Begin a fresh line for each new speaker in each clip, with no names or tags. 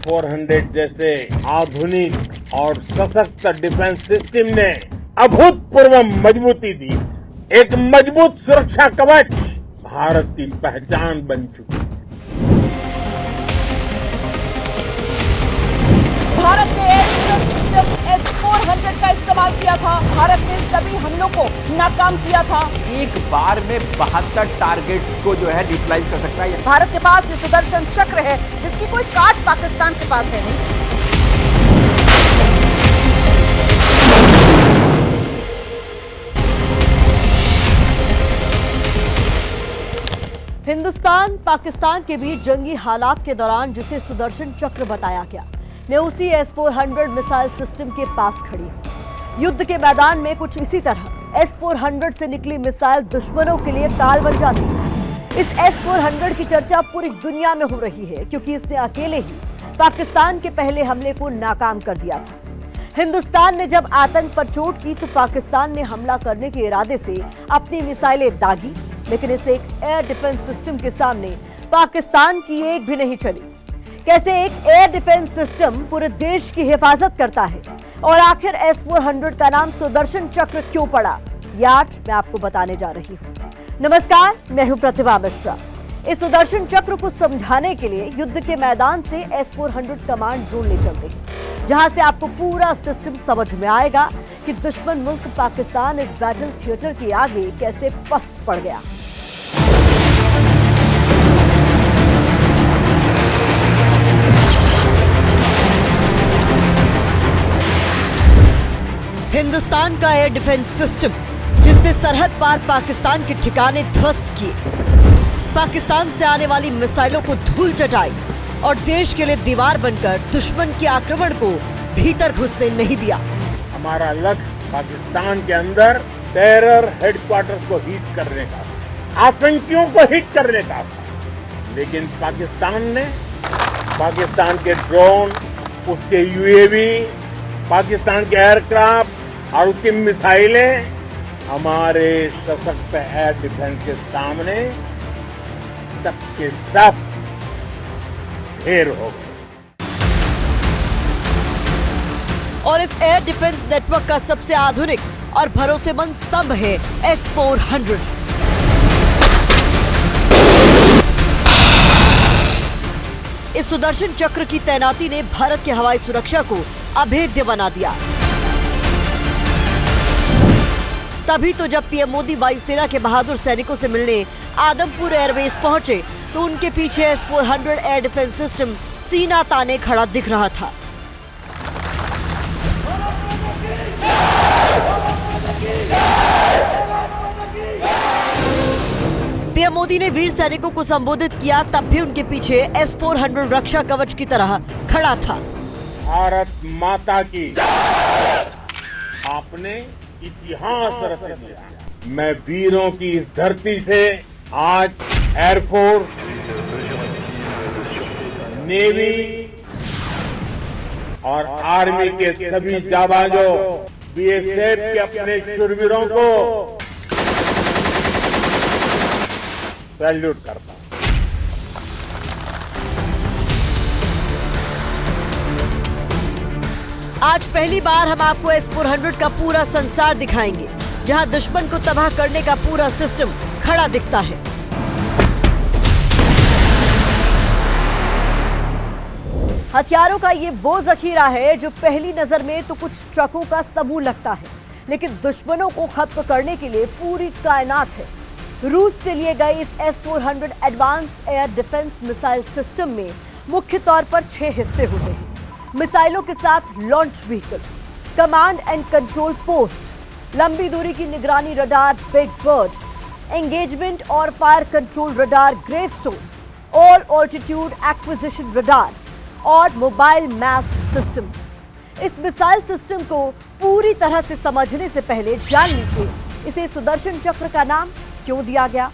S-400 जैसे आधुनिक और सशक्त डिफेंस सिस्टम ने अभूतपूर्व मजबूती दी। एक मजबूत सुरक्षा कवच भारत की पहचान बन चुकी है।
भारत ने एयर डिफेंस सिस्टम S-400 का इस्तेमाल किया था। भारत ने सभी हमलों को नाकाम किया था।
एक बार में 72 टारगेट्स को जो है न्यूट्रलाइज कर सकता है।
भारत के पास ये सुदर्शन चक्र है जिसकी कोई काट पाकिस्तान के पास है नहीं।
हिंदुस्तान पाकिस्तान के बीच जंगी हालात के दौरान जिसे सुदर्शन चक्र बताया गया, मैं उसी S-400 मिसाइल सिस्टम के पास खड़ी हूं। युद्ध के मैदान में कुछ इसी तरह S-400 से निकली मिसाइल दुश्मनों के लिए ताल बन जाती है। इस S-400 की चर्चा पूरी दुनिया में हो रही है क्योंकि इसने अकेले ही पाकिस्तान के पहले हमले को नाकाम कर दिया था। हिंदुस्तान ने जब आतंक पर चोट की तो पाकिस्तान ने हमला करने के इरादे से अपनी मिसाइलें दागी, लेकिन इस एक एयर डिफेंस सिस्टम के सामने पाकिस्तान की एक भी नहीं चली। कैसे एक एयर डिफेंस सिस्टम पूरे देश की हिफाजत करता है और आखिर S-400 का नाम सुदर्शन चक्र क्यों पड़ा, ये आज मैं आपको बताने जा रही हूँ। नमस्कार, मैं हूँ प्रतिभा मिश्रा। इस सुदर्शन चक्र को समझाने के लिए युद्ध के मैदान से S-400 कमांड जोन ले चलते हैं, जहां से आपको पूरा सिस्टम समझ में आएगा कि दुश्मन मुल्क पाकिस्तान इस बैटल थिएटर के आगे कैसे पस्त पड़ गया। हिंदुस्तान का एयर डिफेंस सिस्टम जिसने सरहद पार पाकिस्तान के ठिकाने ध्वस्त किए, पाकिस्तान से आने वाली मिसाइलों को धूल चटाई और देश के लिए दीवार बनकर दुश्मन के आक्रमण को भीतर घुसने नहीं दिया।
हमारा लक्ष्य पाकिस्तान के अंदर टेरर हेडक्वार्टर को हिट करने का, आतंकियों को हिट करने का था। लेकिन पाकिस्तान ने पाकिस्तान के ड्रोन, उसके यूएवी, पाकिस्तान के एयरक्राफ्ट और उसकी मिसाइलें हमारे सशक्त एयर डिफेंस के सामने सबके सब ढेर हो गए।
और इस एयर डिफेंस नेटवर्क का सबसे आधुनिक और भरोसेमंद स्तंभ है S-400। इस सुदर्शन चक्र की तैनाती ने भारत की हवाई सुरक्षा को अभेद्य बना दिया। तभी तो जब पीएम मोदी वायुसेना के बहादुर सैनिकों से मिलने आदमपुर एयरबेस पहुंचे तो उनके पीछे S-400 एयर डिफेंस सिस्टम सीना ताने खड़ा दिख रहा था। पीएम मोदी ने वीर सैनिकों को संबोधित किया, तब भी उनके पीछे S-400 रक्षा कवच की तरह खड़ा था।
भारत माता की आपने इतिहास रच दिया। मैं वीरों की इस धरती से आज एयरफोर्स, नेवी और आर्मी के सभी जाबाजों, BSF के अपने शूरवीरों को सैल्यूट करता हूं।
आज पहली बार हम आपको S-400 का पूरा संसार दिखाएंगे, जहां दुश्मन को तबाह करने का पूरा सिस्टम खड़ा दिखता है। हथियारों का ये वो जखीरा है जो पहली नजर में तो कुछ ट्रकों का समूह लगता है, लेकिन दुश्मनों को खत्म करने के लिए पूरी कायनात है। रूस से लिए गए इस S-400 advance air defence missile system में मुख्य तौर पर 6 हिस्से होते हैं। मिसाइलों के साथ launch vehicle, command and control post, लंबी दूरी की निगरानी रडार बिग बर्ड, एंगेजमेंट और fire control radar gravestone, all altitude acquisition radar और मोबाइल मैस्ड सिस्टम। इस मिसाइल सिस्टम को पूरी तरह से समझने से पहले जान लीजिए इसे सुदर्शन चक्र का नाम क्यों दिया गया।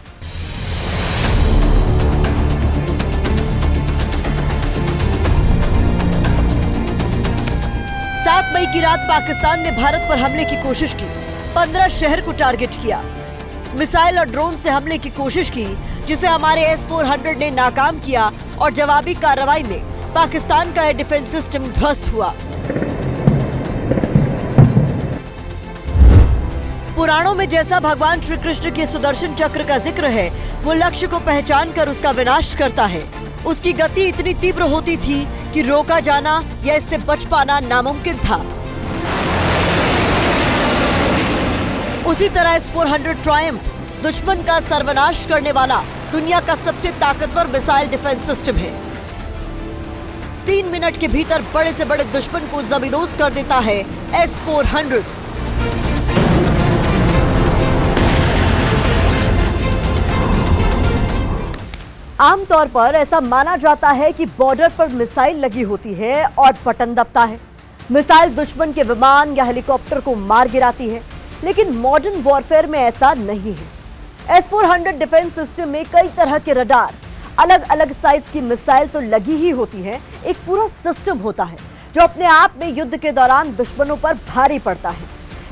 7 मई की रात पाकिस्तान ने भारत पर हमले की कोशिश की, 15 शहर को टारगेट किया, मिसाइल और ड्रोन से हमले की कोशिश की जिसे हमारे S-400 ने नाकाम किया और जवाबी कार्रवाई में पाकिस्तान का एयर डिफेंस सिस्टम ध्वस्त हुआ। पुराणों में जैसा भगवान श्री कृष्ण के सुदर्शन चक्र का जिक्र है, वो लक्ष्य को पहचान कर उसका विनाश करता है। उसकी गति इतनी तीव्र होती थी कि रोका जाना या इससे बच पाना नामुमकिन था। उसी तरह S-400 ट्रायम्फ दुश्मन का सर्वनाश करने वाला दुनिया का सबसे ताकतवर मिसाइल डिफेंस सिस्टम है। 3 मिनट के भीतर बड़े से बड़े दुश्मन को जमींदोज कर देता है S-400। आमतौर पर ऐसा माना जाता है कि बॉर्डर पर मिसाइल लगी होती है और बटन दबता है। मिसाइल दुश्मन के विमान या हेलीकॉप्टर को मार गिराती है, लेकिन मॉडर्न वॉरफेयर में ऐसा नहीं है। S-400 डिफेंस सिस्टम में कई तरह के रडार, अलग अलग साइज की मिसाइल तो लगी ही होती है, एक पूरा सिस्टम होता है जो अपने आप में युद्ध के दौरान दुश्मनों पर भारी पड़ता है।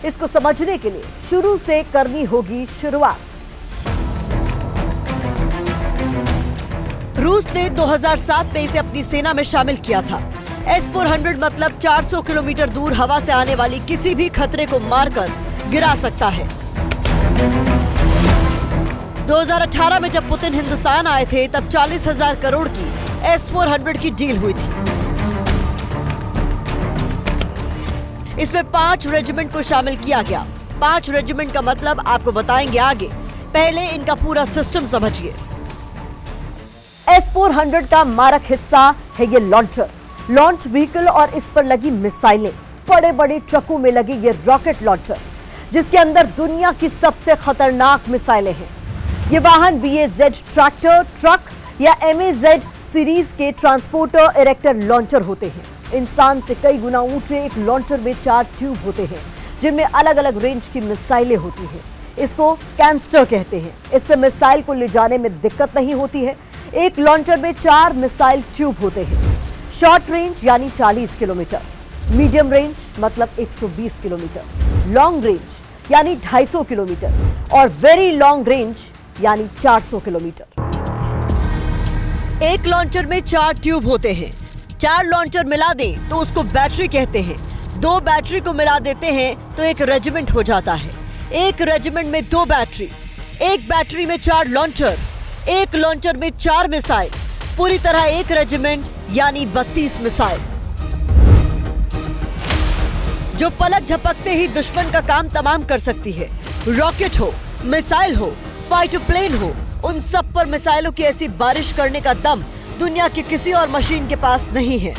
इसको समझने के लिए शुरू से करनी होगी शुरुआत। रूस ने 2007 में इसे अपनी सेना में शामिल किया था। S-400 मतलब 400 किलोमीटर दूर हवा से आने वाली किसी भी खतरे को मारकर गिरा सकता है। 2018 में जब पुतिन हिंदुस्तान आए थे, तब 40,000 करोड़ की S-400 की डील हुई थी। इसमें 5 रेजिमेंट को शामिल किया गया। 5 रेजिमेंट का मतलब आपको बताएंगे आगे, पहले इनका पूरा सिस्टम समझिए। S-400 का मारक हिस्सा है ये लॉन्च व्हीकल और इस पर लगी मिसाइलें। बड़े बड़े ट्रकों में लगी ये रॉकेट लॉन्चर, जिसके अंदर दुनिया की सबसे खतरनाक मिसाइलें हैं। ये वाहन BAZ ट्रैक्टर, ट्रक या MAZ सीरीज के ट्रांसपोर्टर इरेक्टर लॉन्चर होते हैं। इंसान से कई गुना ऊंचे एक लॉन्चर में 4 ट्यूब होते हैं, जिनमें अलग अलग रेंज की मिसाइलें होती हैं। इसको कैंस्टर कहते हैं। इससे मिसाइल को ले जाने में दिक्कत नहीं होती है। एक लॉन्चर में 4 मिसाइल ट्यूब होते हैं। शॉर्ट रेंज यानी 40 किलोमीटर, मीडियम रेंज मतलब 120 किलोमीटर, लॉन्ग रेंज यानी 250 किलोमीटर और वेरी लॉन्ग रेंज यानी 400 किलोमीटर। एक लॉन्चर में 4 ट्यूब होते हैं। 4 लॉन्चर मिला दें तो उसको बैटरी कहते हैं। 2 बैटरी को मिला देते हैं तो एक रेजिमेंट हो जाता है। एक रेजिमेंट में 2 बैटरी, एक बैटरी में 4 लॉन्चर, एक लॉन्चर में 4 मिसाइल, पूरी तरह एक रेजिमेंट यानी 32 मिसाइल, जो पलक झपकते ही दुश्मन का काम तमाम कर सकती है। रॉकेट हो, मिसाइल हो, फाइटर प्लेन हो, उन सब पर मिसाइलों की ऐसी बारिश करने का दम दुनिया की किसी और मशीन के पास नहीं है।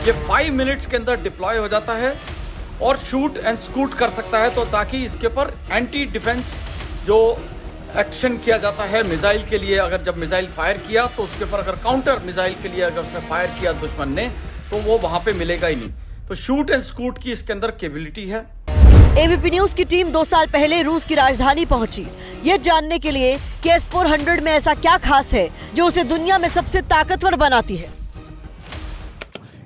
ये 5 मिनट्स के अंदर डिप्लॉय हो जाता है और शूट एंड स्कूट कर सकता है, तो ताकि इसके ऊपर एंटी डिफेंस जो एक्शन किया जाता है मिसाइल के लिए, अगर जब मिसाइल फायर किया तो उसके ऊपर अगर काउंटर मिसाइल के लिए अगर उसने फायर किया दुश्मन ने, तो वो वहां पे मिलेगा ही नहीं। तो शूट एंड स्कूट की इसके अंदर कैपेबिलिटी है।
एबीपी न्यूज की टीम 2 साल पहले रूस की राजधानी पहुंची, ये जानने के लिए कि S-400 में ऐसा क्या खास है जो उसे दुनिया में सबसे ताकतवर बनाती है।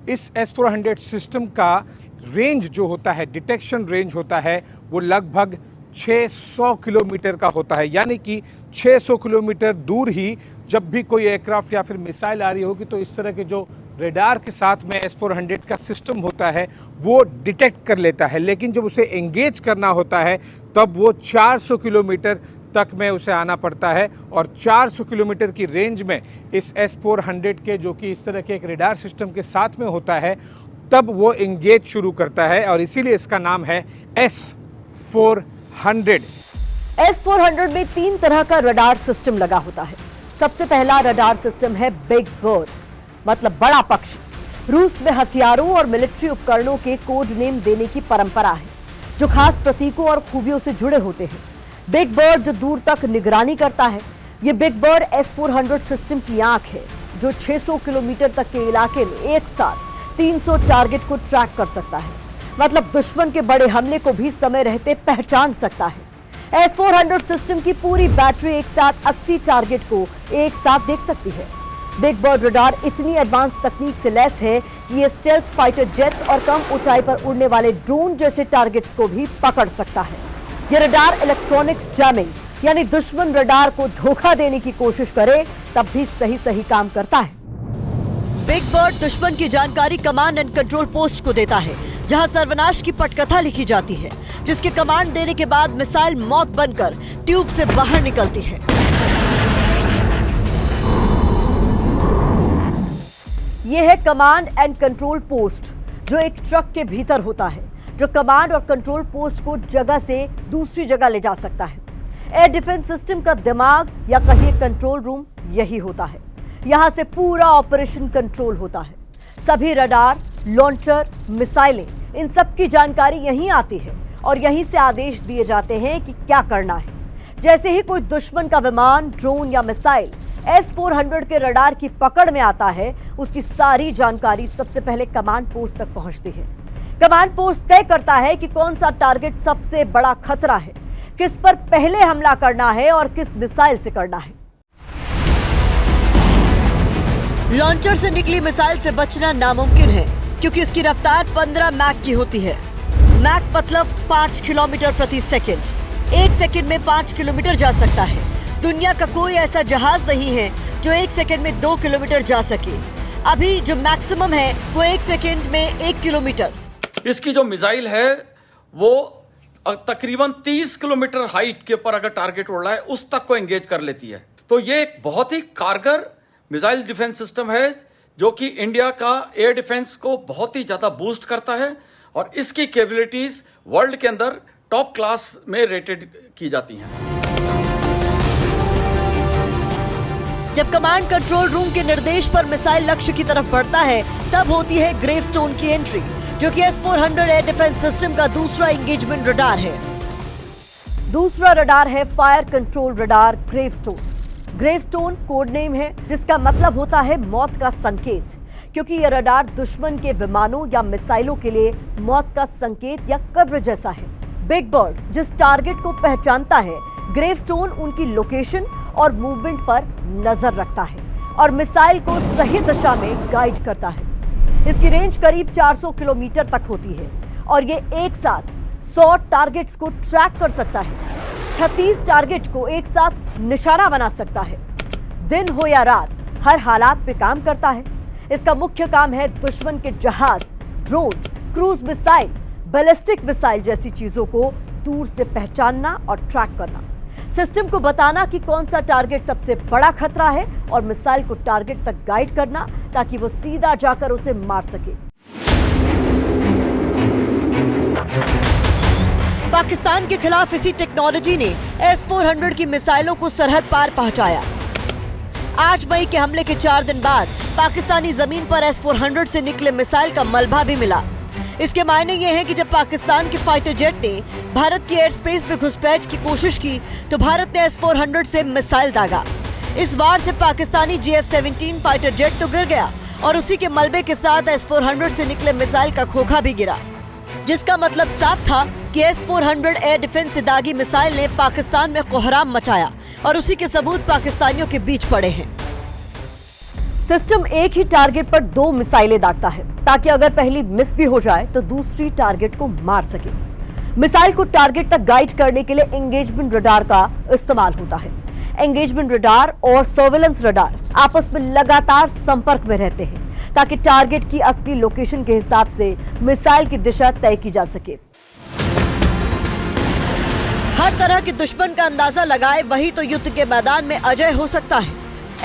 इस S-400 सिस्टम का रेंज जो होता है, डिटेक्शन रेंज होता है, वो लगभग 600 किलोमीटर का होता है। यानी कि 600 किलोमीटर दूर ही जब भी कोई एयरक्राफ्ट या फिर मिसाइल आ रही होगी, तो इस तरह के जो रेडार के साथ में S-400 का सिस्टम होता है वो डिटेक्ट कर लेता है। लेकिन जब उसे एंगेज करना होता है तब वो 400 किलोमीटर तक में उसे आना पड़ता है, और 400 किलोमीटर की रेंज में इस S-400 के, जो कि इस तरह के एक रेडार सिस्टम के साथ में होता है, तब वो एंगेज शुरू करता है, और इसीलिए इसका नाम है S-400।
S-400 में 3 तरह का रडार सिस्टम लगा होता है। सबसे पहला रडार सिस्टम है बिग बर्ड, मतलब बड़ा पक्षी। रूस में हथियारों और मिलिट्री उपकरणों के कोड नेम देने की परंपरा है, जो खास प्रतीकों और खूबियों से जुड़े होते हैं। बिग बर्ड जो दूर तक निगरानी करता है। ये बिग बर्ड S-400 सिस्टम की आंख है, जो 600 किलोमीटर तक के इलाके में एक साथ 300 टारगेट को ट्रैक कर सकता है। मतलब दुश्मन के बड़े हमले को भी समय रहते पहचान सकता है। S-400 सिस्टम की पूरी बैटरी एक साथ 80 टारगेट को एक साथ देख सकती है। बिग बर्ड रडार इतनी एडवांस तकनीक से लैस है कि ये स्टेल्थ फाइटर जेट्स और कम ऊंचाई पर उड़ने वाले ड्रोन जैसे टारगेट्स को भी पकड़ सकता है। ये रडार इलेक्ट्रॉनिक जैमिंग, यानी दुश्मन रडार को धोखा देने की कोशिश करे तब भी सही काम करता है। बिग बर्ड दुश्मन की जानकारी कमांड एंड कंट्रोल पोस्ट को देता है, जहां सर्वनाश की पटकथा लिखी जाती है, जिसके कमांड देने के बाद मिसाइल मौत बनकर ट्यूब से बाहर निकलती है। यह है कमांड एंड कंट्रोल पोस्ट, जो एक ट्रक के भीतर होता है, जो कमांड और कंट्रोल पोस्ट को जगह से दूसरी जगह ले जा सकता है। एयर डिफेंस सिस्टम का दिमाग या कहिए कंट्रोल रूम यही होता है। यहां से पूरा ऑपरेशन कंट्रोल होता है। सभी रडार, लॉन्चर, मिसाइलें, इन सब की जानकारी यहीं आती है और यहीं से आदेश दिए जाते हैं कि क्या करना है। जैसे ही कोई दुश्मन का विमान, ड्रोन या मिसाइल S-400 के रडार की पकड़ में आता है, उसकी सारी जानकारी सबसे पहले कमांड पोस्ट तक पहुंचती है। कमांड पोस्ट तय करता है कि कौन सा टारगेट सबसे बड़ा खतरा है, किस पर पहले हमला करना है और किस मिसाइल से करना है। लॉन्चर से निकली मिसाइल से बचना नामुमकिन है, क्योंकि इसकी रफ्तार 15 मैक की होती है। मैक मतलब 5 किलोमीटर प्रति सेकंड। 1 सेकंड में 5 किलोमीटर जा सकता है। दुनिया का कोई ऐसा जहाज नहीं है जो 1 सेकंड में 2 किलोमीटर जा सके। अभी जो मैक्सिमम है वो 1 सेकंड में 1 किलोमीटर।
इसकी जो मिसाइल है वो तकरीबन 30 किलोमीटर हाइट के ऊपर अगर टारगेट उड़ रहा है उस तक को एंगेज कर लेती है। तो ये एक बहुत ही कारगर मिसाइल डिफेंस सिस्टम है, जो कि इंडिया का एयर डिफेंस को बहुत ही ज्यादा बूस्ट करता है और इसकी कैपेबिलिटीज वर्ल्ड के अंदर टॉप क्लास में रेटेड की जाती हैं।
जब कमांड कंट्रोल रूम के निर्देश पर मिसाइल लक्ष्य की तरफ बढ़ता है, तब होती है ग्रेवस्टोन की एंट्री, जो कि S-400 एयर डिफेंस सिस्टम का दूसरा एंगेजमेंट रडार है। दूसरा रडार है fire control radar gravestone. Gravestone code name है, जिसका मतलब होता है मौत का संकेत, क्योंकि यह रडार दुश्मन के विमानों या मिसाइलों के लिए मौत का संकेत या कब्र जैसा है। बिग बर्ड जिस टारगेट को पहचानता है, ग्रेवस्टोन उनकी लोकेशन और मूवमेंट पर नजर रखता है और मिसाइल को सही दिशा में गाइड करता है। इसकी रेंज करीब 400 किलोमीटर तक होती है और ये एक साथ 100 टारगेट्स को ट्रैक कर सकता है। 36 टारगेट को एक साथ निशाना बना सकता है। दिन हो या रात, हर हालात पे काम करता है। इसका मुख्य काम है दुश्मन के जहाज, drone, cruise missile, ballistic missile जैसी चीजों को दूर से पहचानना और ट्रैक करना, सिस्टम को बताना कि कौन सा टारगेट सबसे बड़ा खतरा है और मिसाइल को टारगेट तक गाइड करना, ताकि वो सीधा जाकर उसे मार सके। पाकिस्तान के खिलाफ इसी टेक्नोलॉजी ने S-400 की मिसाइलों को सरहद पार पहुंचाया। 8 मई के हमले के 4 दिन बाद पाकिस्तानी जमीन पर S-400 से निकले मिसाइल का मलबा भी मिला। इसके मायने ये हैं कि जब पाकिस्तान के फाइटर जेट ने भारत की एयर स्पेस में घुसपैठ की कोशिश की, तो भारत ने S-400 से मिसाइल दागा। इस वार से पाकिस्तानी GF-17 फाइटर जेट तो गिर गया और उसी के मलबे के साथ S-400 से निकले मिसाइल का खोखा भी गिरा, जिसका मतलब साफ था कि S-400 एयर डिफेंस से दागी मिसाइल ने पाकिस्तान में कोहराम मचाया और उसी के सबूत पाकिस्तानियों के बीच पड़े हैं। सिस्टम एक ही टारगेट पर 2 मिसाइलें दागता है, ताकि अगर पहली मिस भी हो जाए तो दूसरी टारगेट को मार सके। मिसाइल को टारगेट तक गाइड करने के लिए एंगेजमेंट रडार का इस्तेमाल होता है। एंगेजमेंट रडार और सर्वेलेंस रडार आपस में लगातार संपर्क में रहते हैं, ताकि टारगेट की असली लोकेशन के हिसाब से मिसाइल की दिशा तय की जा सके। हर तरह के दुश्मन का अंदाजा लगाए वही तो युद्ध के मैदान में अजय हो सकता है।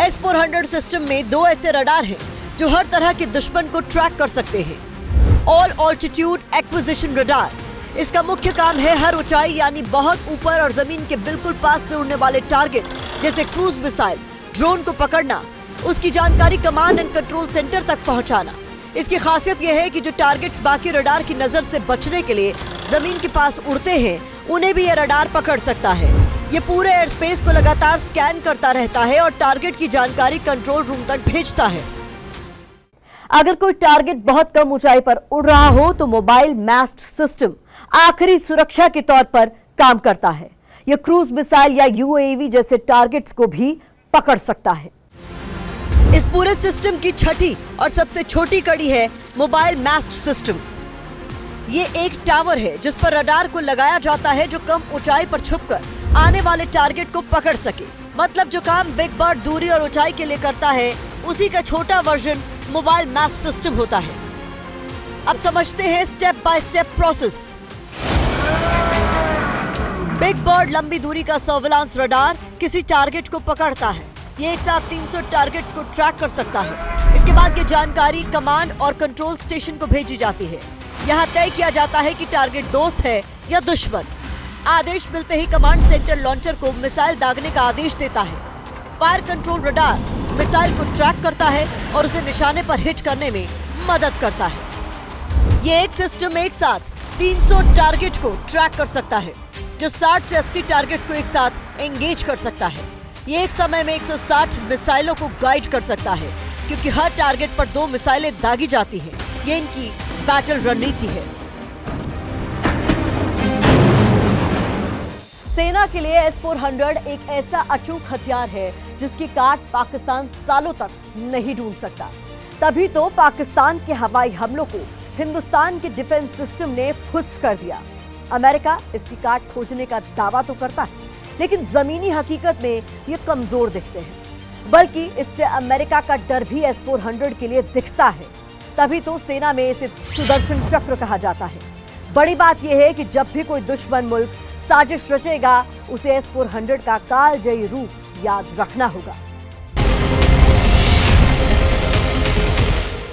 S-400 सिस्टम में 2 ऐसे रडार हैं जो हर तरह के दुश्मन को ट्रैक कर सकते हैं। ऑल ऑल्टीट्यूड एक्विजिशन रडार, इसका मुख्य काम है हर ऊंचाई यानी बहुत ऊपर और जमीन के बिल्कुल पास से उड़ने वाले टारगेट जैसे क्रूज मिसाइल, ड्रोन को पकड़ना, उसकी जानकारी कमांड एंड कंट्रोल सेंटर तक पहुंचाना। इसकी खासियत यह है कि जो टारगेट्स बाकी रडार की नजर से बचने के लिए जमीन के पास उड़ते हैं, उन्हें भी यह रडार पकड़ सकता है। ये पूरे एयर स्पेस को लगातार स्कैन करता रहता है और टारगेट की जानकारी कंट्रोल रूम तक भेजता है। अगर कोई टारगेट बहुत कम ऊंचाई पर उड़ रहा हो तो मोबाइल मास्ट सिस्टम आखिरी सुरक्षा के तौर पर काम करता है। यह क्रूज मिसाइल या UAV जैसे टारगेट्स को भी पकड़ सकता है। इस पूरे सिस्टम की छठी और सबसे छोटी कड़ी है मोबाइल मास्ट सिस्टम। ये एक टावर है जिस पर रडार को लगाया जाता है, जो कम ऊंचाई पर छुपकर आने वाले टारगेट को पकड़ सके। मतलब जो काम बिग बर्ड दूरी और ऊंचाई के लिए करता है, उसी का छोटा वर्जन मोबाइल मैथ सिस्टम होता है। अब समझते हैं step by step process. Big bird लंबी दूरी का सर्विलांस रडार किसी टारगेट को पकड़ता है। ये एक साथ 300 टारगेट्स को ट्रैक कर सकता है। इसके बाद ये जानकारी कमांड और कंट्रोल स्टेशन को भेजी जाती है। यहाँ तय किया जाता है कि टारगेट दोस्त है या दुश्मन। आदेश मिलते ही कमांड सेंटर लॉन्चर को मिसाइल दागने का आदेश देता है। फायर कंट्रोल रडार मिसाइल को ट्रैक करता है और उसे निशाने पर हिट करने में मदद करता है। ये एक सिस्टम एक साथ 300 टारगेट को ट्रैक कर सकता है, जो 60 से 80 टारगेट्स को एक साथ एंगेज कर सकता है। ये एक समय में 160 मिसाइलों को गाइड कर सकता है, क्योंकि हर टारगेट पर 2 मिसाइलें दागी जाती हैं। ये इनकी बैटल रणनीति है। सेना के लिए S-400 एक ऐसा अचूक हथियार है जिसकी काट पाकिस्तान सालों तक नहीं ढूंढ सकता। तभी तो पाकिस्तान के हवाई हमलों को हिंदुस्तान के डिफेंस सिस्टम ने फुस कर दिया। अमेरिका इसकी काट खोजने का दावा तो करता है, लेकिन जमीनी हकीकत में ये कमजोर दिखते हैं। बल्कि इससे अमेरिका का डर भी S-400 के लिए दिखता है। तभी तो सेना में इसे सुदर्शन चक्र कहा जाता है। बड़ी बात यह है कि जब भी कोई दुश्मन मुल्क साजिश रचेगा, उसे S-400 का कालजयी रूप याद रखना होगा।